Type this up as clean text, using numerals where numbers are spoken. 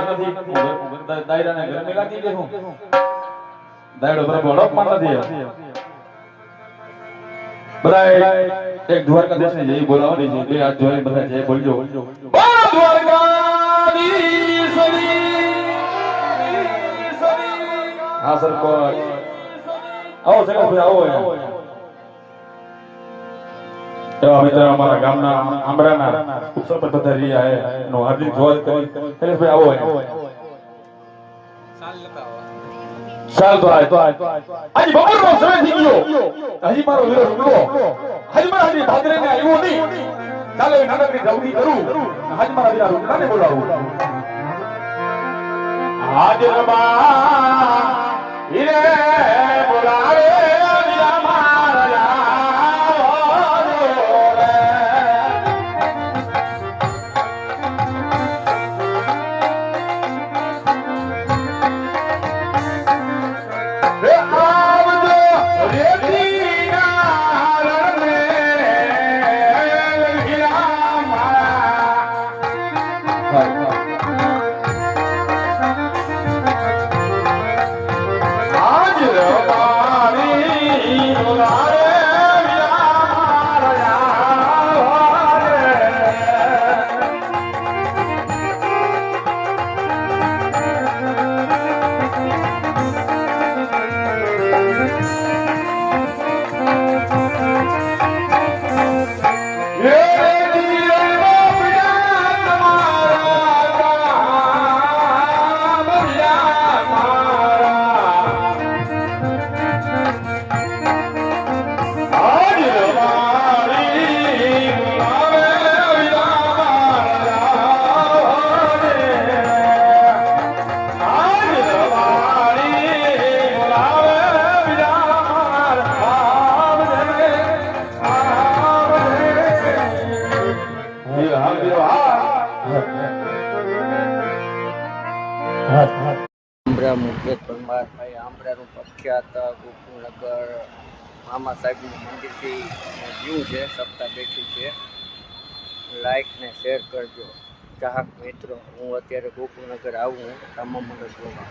નથી દાયરાને ગરમી લાગી કે શું દાયડો બરાબર હડપમાં નથી બધા એક દ્વારકાધીશ ને જય બોલાવવાની છે બે હાથ જોઈને બધા જય બોલજો હા સર આવો સર આવો એવા મિત્ર અમારા ગામના આંબરાના ઉપસરપંચ પધારી રહ્યા છે નો હાર્દિક સ્વાગત કરી કૈલાસભાઈ આવો ચાલ તો આજ બપોરનો સમય થઈ ગયો હજી મારો વીરો રૂકલો હજી મારા હજી ભાદરે ને આવ્યો નહીં ચાલો એ નાનકડી જવડી કરું હજી મારા વીરા રૂકલાને બોલાવું હાજર બા હીરે બોલાવે વીરા મારા મુકેશ પરમાર ભાઈ આંબરાનું પ્રખ્યાત ગોકુળનગર મામા સાહેબનું મંદિરથી વ્યૂ છે સપ્તાહ બેઠી છે લાઈક ને શેર કરજો ચાહક મિત્રો હું અત્યારે ગોકુળનગર આવું રામા મંડળ જોવા